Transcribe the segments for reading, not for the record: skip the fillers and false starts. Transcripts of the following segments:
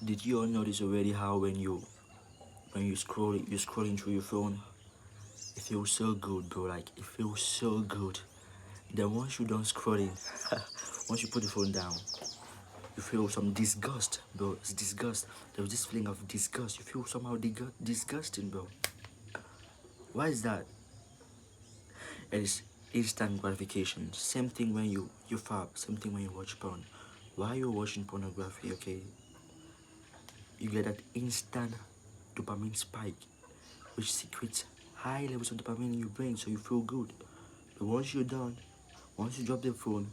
Did you all notice already how when you scrolling through your phone, it feels so good, bro. Like it feels so good. Then once you done scrolling, once you put the phone down, you feel some disgust, bro. It's disgust. There's this feeling of disgust. You feel somehow disgusting, bro. Why is that? It is instant gratification. Same thing when you fab. Same thing when you watch porn. While you're watching pornography, okay, you get that instant dopamine spike, which secretes high levels of dopamine in your brain, so you feel good. But once you're done, once you drop the phone,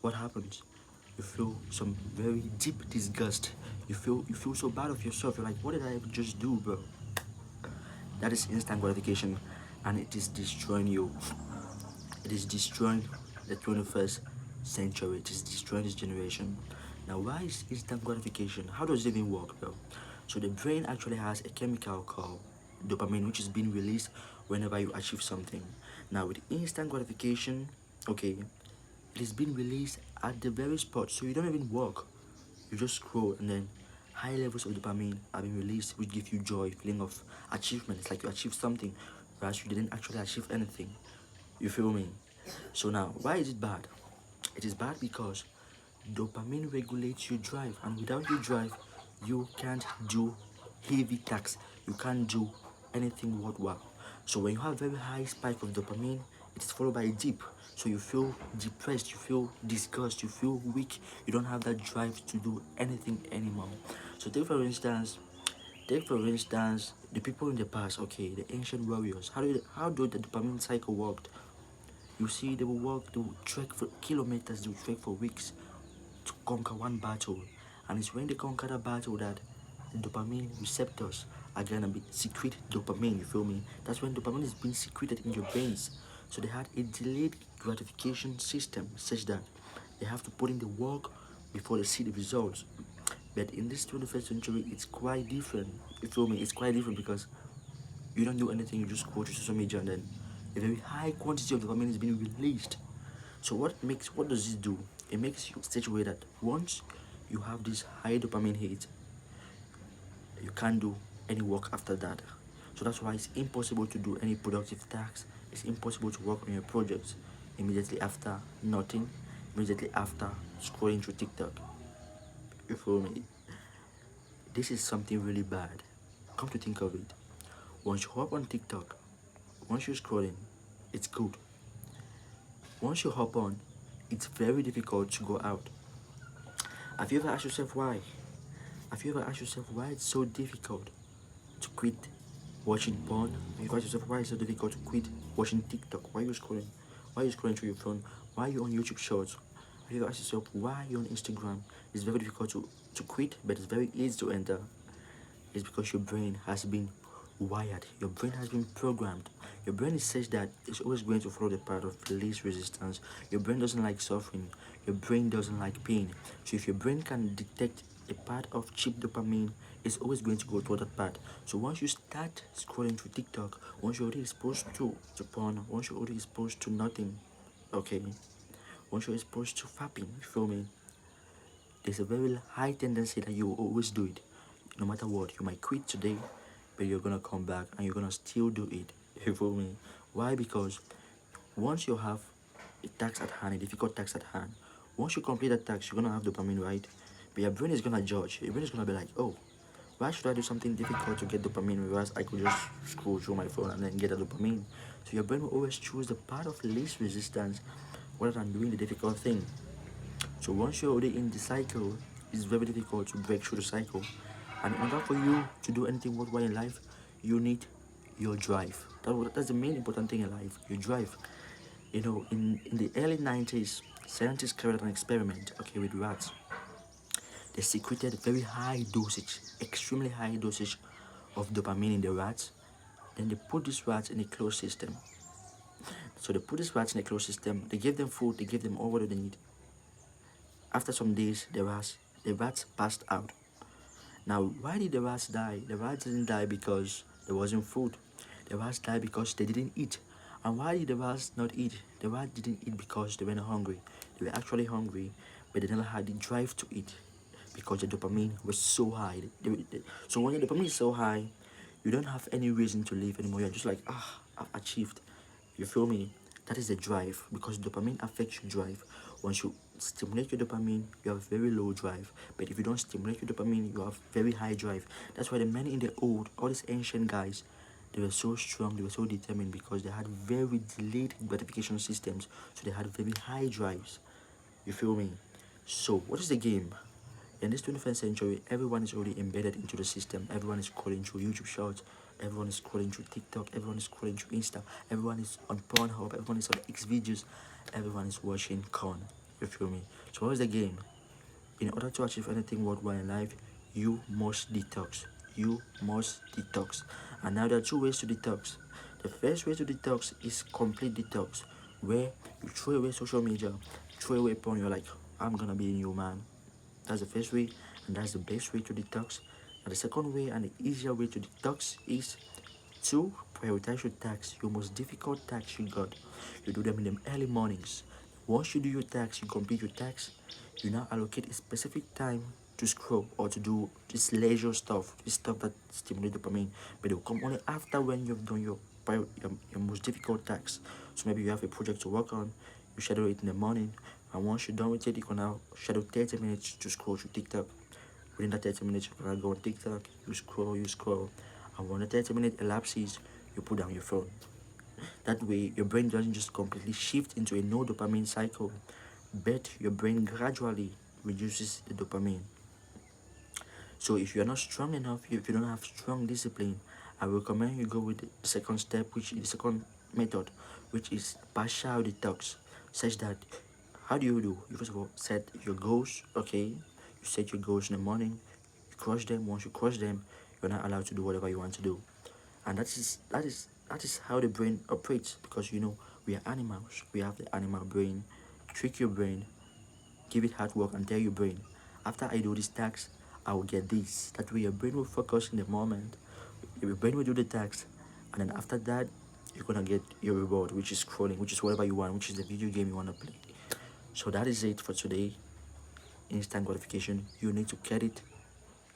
what happens? You feel some very deep disgust. You feel so bad of yourself. You're like, what did I just do, bro? That is instant gratification, and it is destroying you. It is destroying the 21st century. It is destroying this generation. Now, why is instant gratification? How does it even work, bro? So the brain actually has a chemical called dopamine, which is being released whenever you achieve something. Now, with instant gratification, okay, it is being released at the very spot, so you don't even work. You just scroll, and then high levels of dopamine are being released, which give you joy, feeling of achievement. It's like you achieved something, whereas you didn't actually achieve anything. You feel me? So now, why is it bad? It is bad because dopamine regulates your drive, and without your drive, you can't do heavy tasks. You can't do anything worthwhile. So when you have very high spike of dopamine, it is followed by a dip. So you feel depressed, you feel disgust, you feel weak. You don't have that drive to do anything anymore. So take for instance the people in the past. Okay, the ancient warriors. How do the dopamine cycle worked? You see, they will walk, they will trek for kilometers, they will trek for weeks to conquer one battle. And it's when they conquer that battle that the dopamine receptors are gonna be secrete dopamine, you feel me? That's when dopamine is being secreted in your brains. So they had a delayed gratification system such that they have to put in the work before they see the results. But in this 21st century, it's quite different. You feel me? It's quite different because you don't do anything, you just go to social media and then a very high quantity of dopamine is being released. So what does it do? It makes you such a way that once you have this high dopamine hit, you can't do any work after that. So that's why it's impossible to do any productive tasks. It's impossible to work on your projects immediately after nothing, immediately after scrolling through TikTok. You feel me? This is something really bad. Come to think of it. Once you hop on TikTok, once you're scrolling, it's good. Once you hop on, it's very difficult to go out. Have you ever asked yourself why? Have you ever asked yourself why it's so difficult to quit watching porn? Have you asked yourself why it's so difficult to quit watching TikTok? Why are you scrolling? Why are you scrolling through your phone? Why are you on YouTube Shorts? Have you ever asked yourself why you're on Instagram? It's very difficult to quit, but it's very easy to enter. It's because your brain has been wired. Your brain has been programmed. Your brain is such that it's always going to follow the path of least resistance. Your brain doesn't like suffering. Your brain doesn't like pain. So if your brain can detect a path of cheap dopamine, it's always going to go toward that path. So once you start scrolling through TikTok, once you're already exposed to porn, once you're already exposed to nothing, okay, once you're exposed to fapping, you feel me? There's a very high tendency that you will always do it. No matter what, you might quit today, but you're gonna come back and you're gonna still do it. You feel me? Why? Because once you have a task at hand, a difficult task at hand, once you complete that task, you're gonna have dopamine, right? But your brain is gonna judge. Your brain is gonna be like, oh, why should I do something difficult to get dopamine, whereas I could just scroll through my phone and then get a dopamine? So your brain will always choose the path of least resistance rather than doing the difficult thing. So once you're already in the cycle, it's very difficult to break through the cycle. And in order for you to do anything worthwhile in life, you need your drive. That's the main important thing in life, your drive. In the early 90s, scientists carried out an experiment, okay, with rats. They secreted very high dosage, extremely high dosage of dopamine in the rats. Then they put these rats in a closed system. So they put these rats in a closed system. They gave them food. They gave them all what they need. After some days, the rats passed out. Now, why did the rats die? The rats didn't die because there wasn't food. The rats died because they didn't eat. And why did the rats not eat? The rats didn't eat because they were not hungry. They were actually hungry, but they never had the drive to eat because the dopamine was so high. So when the dopamine is so high, you don't have any reason to live anymore. You're just like, I've achieved. You feel me? That is the drive, because dopamine affects your drive. Once you stimulate your dopamine, you have very low drive. But if you don't stimulate your dopamine, you have very high drive. That's why the men in the old, all these ancient guys, they were so strong, they were so determined, because they had very delayed gratification systems. So they had very high drives. You feel me? So what is the game? In this 21st century, everyone is already embedded into the system. Everyone is scrolling through YouTube Shorts. Everyone is scrolling through TikTok. Everyone is scrolling through Insta. Everyone is on Pornhub. Everyone is on X videos. Everyone is watching corn. You feel me? So what is the game? In order to achieve anything worthwhile in life, you must detox. You must detox. And now there are two ways to detox. The first way to detox is complete detox, where you throw away social media, throw away porn. You're like, I'm gonna be a new man. That's the first way, and that's the best way to detox. And the second way, and the easier way to detox, is to prioritize your tasks, your most difficult tasks you got. You do them in the early mornings. Once you do your tasks, you complete your tasks, you now allocate a specific time to scroll or to do this leisure stuff, this stuff that stimulates dopamine. But it will come only after when you've done your most difficult tasks. So maybe you have a project to work on, you schedule it in the morning, and once you're done with it, you can now schedule 30 minutes to scroll through TikTok. Within that 30 minutes, you can go on TikTok, you scroll, and when the 30-minute elapses, you put down your phone. That way, your brain doesn't just completely shift into a no dopamine cycle, but your brain gradually reduces the dopamine. So if you're not strong enough, if you don't have strong discipline, I recommend you go with the second step, which is the second method, which is partial detox. Such that, how do? You first of all set your goals, okay? You set your goals in the morning, you crush them. Once you crush them, you're not allowed to do whatever you want to do. And that is how the brain operates, because we are animals. We have the animal brain. Trick your brain, give it hard work, and tell your brain, after I do this task, I will get this. That way your brain will focus in the moment. Your brain will do the task, and then after that, you're gonna get your reward, which is scrolling, which is whatever you want, which is the video game you want to play. So that is it for today. Instant gratification, you need to get it.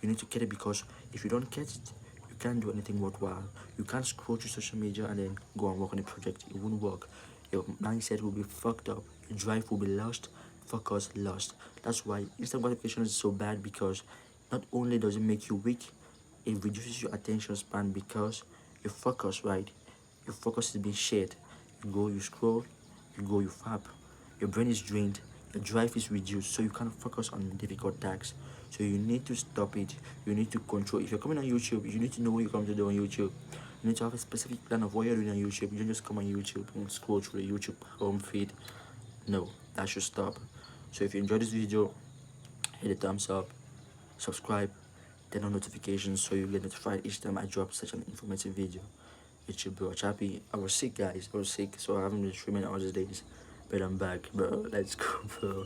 You need to get it, because if you don't get it, you can't do anything worthwhile. You can't scroll through social media and then go and work on a project. It won't work. Your mindset will be fucked up. Your drive will be lost. Focus lost. That's why instant gratification is so bad, because not only does it make you weak, it reduces your attention span, because your focus, right? Your focus is being shared. You go, you scroll, you go, you fap. Your brain is drained, your drive is reduced, so you can't focus on difficult tasks. So you need to stop it. You need to control. If you're coming on YouTube, you need to know what you're coming to do on YouTube. You need to have a specific plan of what you're doing on YouTube. You don't just come on YouTube and scroll through the YouTube home feed. No, that should stop. So if you enjoyed this video, hit the thumbs up, subscribe, turn on notifications so you get notified each time I drop such an informative video. It's your bro Chappy. I was sick, guys. I was sick, so I haven't been streaming all these days. But I'm back, bro. Let's go, bro.